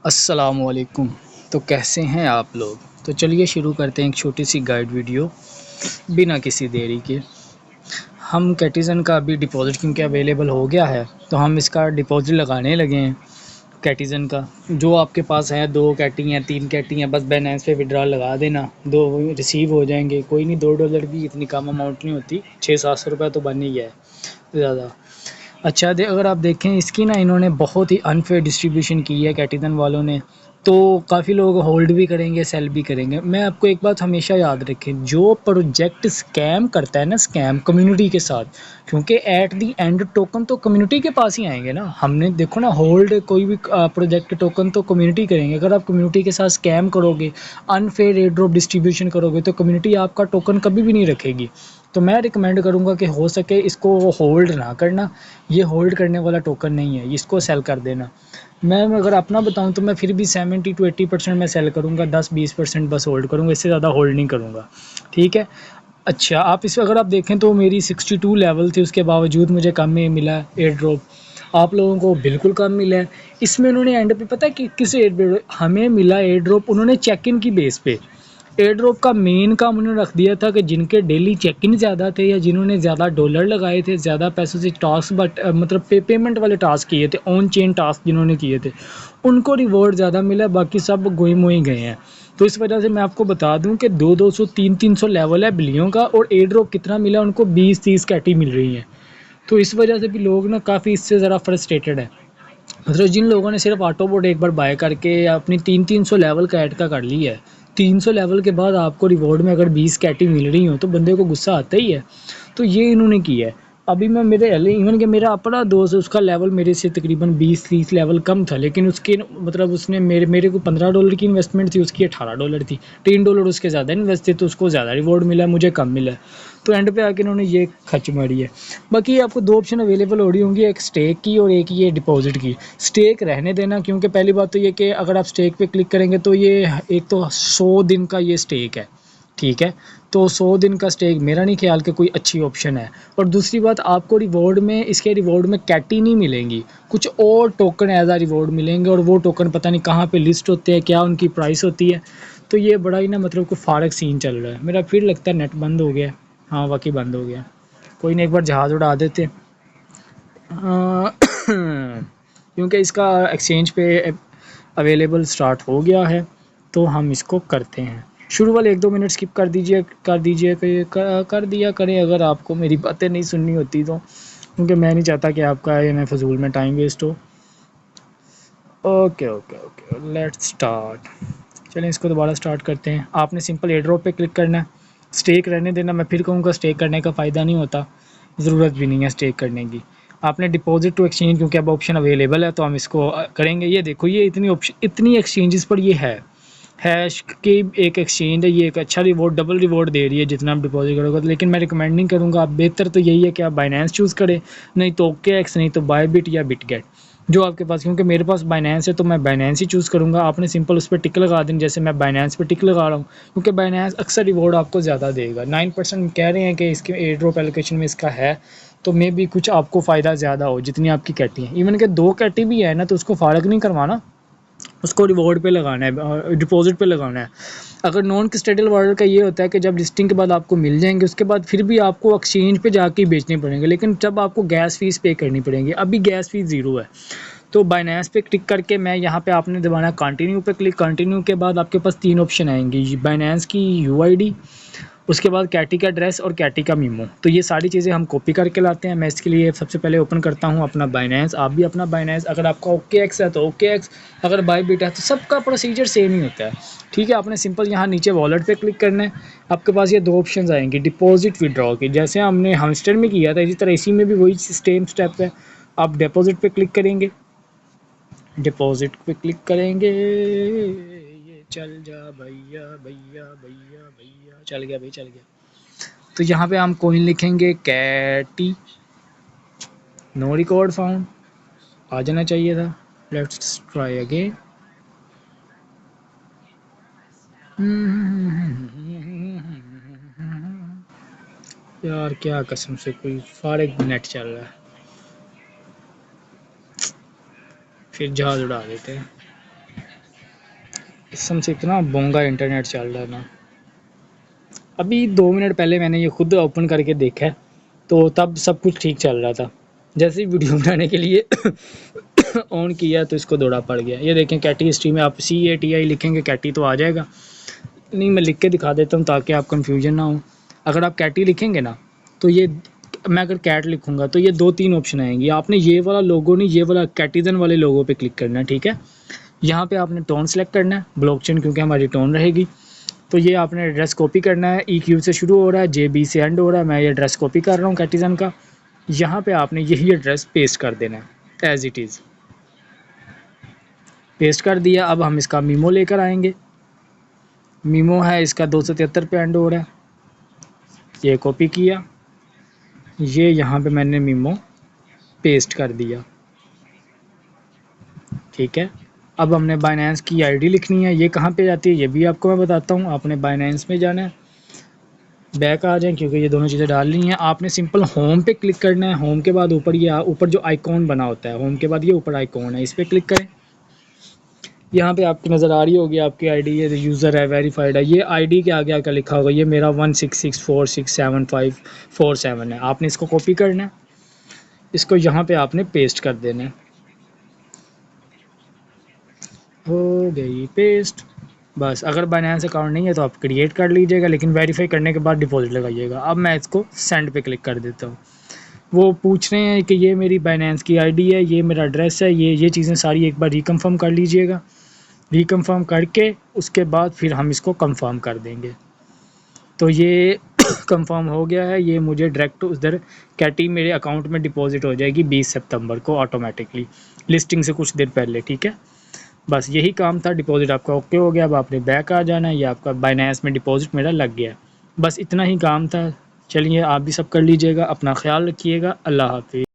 अस्सलामुअलैकुम। तो कैसे हैं आप लोग? तो चलिए शुरू करते हैं एक छोटी सी गाइड वीडियो बिना किसी देरी के। हम कैटिज़न का अभी डिपॉज़िट क्योंकि अवेलेबल हो गया है तो हम इसका डिपॉज़िट लगाने लगे हैं कैटिज़न का। जो आपके पास है 2 कैटी हैं 3 कैटी हैं, बस बाइनेंस पे विड्रॉल लगा देना, 2 रिसीव हो जाएंगे। कोई नहीं, $2 भी इतनी कम अमाउंट नहीं होती, 600-700 रुपये तो बन ही गया है ज़्यादा। अच्छा अगर आप देखें इसकी ना, इन्होंने बहुत ही अनफेयर डिस्ट्रीब्यूशन की है कैटिज़न वालों ने। तो काफ़ी लोग होल्ड भी करेंगे, सेल भी करेंगे। मैं आपको एक बात हमेशा याद रखें, जो प्रोजेक्ट स्कैम करता है ना, स्कैम कम्युनिटी के साथ, क्योंकि एट दी एंड टोकन तो कम्युनिटी के पास ही आएंगे ना। हमने देखो ना, होल्ड कोई भी प्रोजेक्ट टोकन तो कम्युनिटी करेंगे। अगर आप कम्युनिटी के साथ स्कैम करोगे, अनफेयर एयर ड्रॉप डिस्ट्रीब्यूशन करोगे, तो कम्युनिटी आपका टोकन कभी भी नहीं रखेगी। तो मैं रिकमेंड करूँगा कि हो सके इसको होल्ड ना करना। ये होल्ड करने वाला टोकन नहीं है, इसको सेल कर देना। मैं अगर अपना बताऊं तो मैं फिर भी 70 to 80% मैं सेल करूंगा, 10-20% बस होल्ड करूंगा, इससे ज़्यादा होल्ड नहीं करूंगा। ठीक है। अच्छा, आप इस अगर आप देखें तो मेरी 62 लेवल थी, उसके बावजूद मुझे कम में मिला एयर ड्रॉप। आप लोगों को बिल्कुल कम मिला है। इसमें उन्होंने एंड पे पता है कि किस एयर हमें मिला एयर ड्रॉप, उन्होंने चेक इन की बेस पे। एयर ड्रॉप का मेन काम उन्होंने रख दिया था कि जिनके डेली चेक इन ज़्यादा थे, या जिन्होंने ज़्यादा डॉलर लगाए थे, ज़्यादा पैसों से टास्क मतलब पेमेंट वाले टास्क किए थे, ऑन चेन टास्क जिन्होंने किए थे, उनको रिवॉर्ड ज़्यादा मिला। बाकी सब गोई मोई गए हैं। तो इस वजह से मैं आपको बता दूं कि 200-200 300-300 लेवल है बिलियों का, और एयर ड्रॉप कितना मिला उनको, 20-30 कैटी मिल रही हैं। तो इस वजह से भी लोग ना काफ़ी इससे ज़रा फ्रस्ट्रेटेड है। मतलब जिन लोगों ने सिर्फ ऑटोबोट एक बार बाय करके अपनी 300-300 लेवल का ऐड का कर लिया है, 300 लेवल के बाद आपको रिवॉर्ड में अगर 20 कैटी मिल रही हो तो बंदे को गुस्सा आता ही है। तो ये इन्होंने किया है। अभी मैं मेरे इवन कि मेरा अपना दोस्त, उसका लेवल मेरे से तकरीबन 20-30 लेवल कम था, लेकिन उसके मतलब उसने मेरे को $15 की इन्वेस्टमेंट थी, उसकी $18 थी। $3 उसके ज़्यादा इन्वेस्ट थे, तो उसको ज़्यादा रिवॉर्ड मिला, मुझे कम मिला। तो एंड पे आके इन्होंने ये खच मारी है। बाकी आपको 2 ऑप्शन अवेलेबल हो रही होंगी, एक स्टेक की और एक ये डिपॉजिट की। स्टेक रहने देना, क्योंकि पहली बात तो ये कि अगर आप स्टेक पे क्लिक करेंगे तो ये एक तो 100 दिन का ये स्टेक है। ठीक है। तो 100 दिन का स्टेक मेरा नहीं ख्याल कि कोई अच्छी ऑप्शन है। और दूसरी बात, आपको रिवॉर्ड में, इसके रिवॉर्ड में कैटी नहीं मिलेंगी, कुछ और टोकन एज आ रिवॉर्ड मिलेंगे, और वो टोकन पता नहीं कहाँ पे लिस्ट होते हैं, क्या उनकी प्राइस होती है। तो ये बड़ा ही ना मतलब कोई फारक सीन चल रहा है। मेरा फिर लगता है नेट बंद हो गया। हाँ वाकई बंद हो गया। कोई नहीं, एक बार जहाज़ उड़ा देते। क्योंकि इसका एक्सचेंज पे अवेलेबल स्टार्ट हो गया है, तो हम इसको करते हैं। शुरू वाले 1-2 मिनट स्किप कर दीजिए कर दिया करें अगर आपको मेरी बातें नहीं सुननी होती तो, क्योंकि मैं नहीं चाहता कि आपका ये फजूल में टाइम वेस्ट हो। Okay okay okay, let's start. चलें इसको दोबारा स्टार्ट करते हैं। आपने सिंपल एयर ड्रॉप पे क्लिक करना है, स्टेक रहने देना। मैं फिर कहूँगा स्टेक करने का फ़ायदा नहीं होता, ज़रूरत भी नहीं है स्टेक करने की। आपने डिपॉजिट टू एक्सचेंज, क्योंकि अब ऑप्शन अवेलेबल है तो हम इसको करेंगे। ये देखो, ये इतनी एक्सचेंजेस पर ये है। हैश की एक एक्सचेंज है, ये एक अच्छा रिवॉर्ड, डबल रिवॉर्ड दे रही है जितना आप डिपॉजिट करोगे। लेकिन मैं रिकमेंड नहीं करूँगा। आप बेहतर तो यही है कि आप बाइनेंस चूज़ करें, नहीं तो OKX, नहीं तो बायबिट या बिटगेट, जो आपके पास। क्योंकि मेरे पास बाइनेंस है तो मैं बाइनेंस ही चूज़ करूँगा। आपने सिंपल उस पर टिक लगा देनी, जैसे मैं बाइनेंस पे टिक लगा रहा हूँ, क्योंकि बाइनेंस अक्सर रिवॉर्ड आपको ज़्यादा देगा। 9% कह रहे हैं कि इसके एयर ड्रॉप एलोकेशन में इसका है, तो मे भी कुछ आपको फ़ायदा ज़्यादा हो जितनी आपकी कैटी है। इवन के 2 कैटी भी है ना, तो उसको फ़र्क नहीं करवाना, उसको रिवॉर्ड पे लगाना है, डिपॉजिट पे लगाना है। अगर नॉन कस्टोडियल वालेट का ये होता है कि जब लिस्टिंग के बाद आपको मिल जाएंगे, उसके बाद फिर भी आपको एक्सचेंज पे जाके बेचने पड़ेंगे, लेकिन जब आपको गैस फीस पे करनी पड़ेगी। अभी गैस फीस ज़ीरो है। तो बाइनेंस पे क्लिक करके मैं यहाँ पे आपने दबाना कंटिन्यू पे क्लिक। कंटिन्यू के बाद आपके पास 3 ऑप्शन आएंगी, बाइनेंस की UID, उसके बाद कैटी का एड्रेस और कैटी का मीमो। तो ये सारी चीज़ें हम कॉपी करके लाते हैं। मैं इसके लिए सबसे पहले ओपन करता हूँ अपना बाइनेंस। आप भी अपना बाइनेंस, अगर आपका OKX है तो OKX, अगर बायबिट है तो सबका प्रोसीजर सेम ही होता है। ठीक है। आपने सिंपल यहाँ नीचे वॉलेट पे क्लिक करना है। आपके पास ये 2 ऑप्शन आएंगे, डिपॉजिट विड्रॉ की, जैसे हमने हमस्टर में किया था इसी तरह इसी में भी वही सेम स्टेप है। आप डिपॉजिट पे क्लिक करेंगे, डिपॉजिट पे क्लिक करेंगे, ये चल जा भैया भैया भैया भैया, चल गया भाई, चल गया। तो यहाँ पे हम कोइन लिखेंगे कैटी, नो रिकॉर्ड फाउंड, आ जाना चाहिए था। Let's try again. यार क्या कसम से कोई फारिग नेट चल रहा है, फिर जहाज उड़ा देते हैं। कसम से इतना बोंगा इंटरनेट चल रहा है ना। अभी 2 मिनट पहले मैंने ये खुद ओपन करके देखा है, तो तब सब कुछ ठीक चल रहा था। जैसे ही वीडियो बनाने के लिए ऑन किया तो इसको दौड़ा पड़ गया। ये देखें कैटी हिस्ट्री में आप CATI लिखेंगे कैटी तो आ जाएगा। नहीं, मैं लिख के दिखा देता हूँ ताकि आप कंफ्यूजन ना हो। अगर आप कैटी लिखेंगे ना, तो ये मैं अगर कैट लिखूँगा तो ये 2-3 ऑप्शन आएंगे। आपने ये वाला लोगो नहीं, ये वाला कैटिज़न वाले लोगो पे क्लिक करना है, ठीक है। यहाँ पे आपने टोन सेलेक्ट करना है, ब्लॉकचेन क्योंकि हमारी टोन रहेगी। तो ये आपने एड्रेस कॉपी करना है। EQ से शुरू हो रहा है, JB से एंड हो रहा है। मैं ये एड्रेस कॉपी कर रहा हूँ कैटिज़न का। यहाँ पे आपने यही एड्रेस पेस्ट कर देना है एज इट इज़। पेस्ट कर दिया। अब हम इसका मीमो लेकर आएंगे। मीमो है इसका 273 पे एंड हो रहा है। ये कॉपी किया, ये यहाँ पे मैंने मीमो पेस्ट कर दिया, ठीक है। अब हमने बाइनेंस की आईडी लिखनी है। ये कहाँ पे जाती है ये भी आपको मैं बताता हूँ। आपने बाइनेंस में जाना है, बैक आ जाएं क्योंकि ये दोनों चीज़ें डालनी है। आपने सिंपल होम पे क्लिक करना है। होम के बाद ऊपर ये ऊपर जो आइकॉन बना होता है, होम के बाद ये ऊपर आइकॉन है, इस पर क्लिक करें। यहाँ पे आपकी नज़र आ रही होगी आपकी आईडी, ये यूज़र है, वेरीफाइड है। ये आईडी के आगे आकर लिखा होगा, ये मेरा 166467547 है। आपने इसको कॉपी करना है, इसको यहाँ पे आपने पेस्ट कर देना है। हो गई पेस्ट। बस अगर बाइनेंस अकाउंट नहीं है तो आप क्रिएट कर लीजिएगा, लेकिन वेरीफाई करने के बाद डिपॉजिट लगाइएगा। अब मैं इसको सेंड पे क्लिक कर देता हूँ। वो पूछ रहे हैं कि ये मेरी बाइनेंस की आईडी है, ये मेरा एड्रेस है, ये चीज़ें सारी एक बार रिकन्फर्म कर लीजिएगा। रिकन्फर्म करके उसके बाद फिर हम इसको कंफर्म कर देंगे। तो ये कंफर्म हो गया है। ये मुझे डायरेक्ट उधर कैटी मेरे अकाउंट में डिपॉजिट हो जाएगी 20 सितंबर को ऑटोमेटिकली, लिस्टिंग से कुछ देर पहले, ठीक है। बस यही काम था। डिपॉजिट आपका ओके हो गया। अब आपने बैक आ जाना है। ये आपका बाइनेंस में डिपॉजिट मेरा लग गया है। बस इतना ही काम था। चलिए आप भी सब कर लीजिएगा। अपना ख्याल रखिएगा। अल्लाह हाफिज़।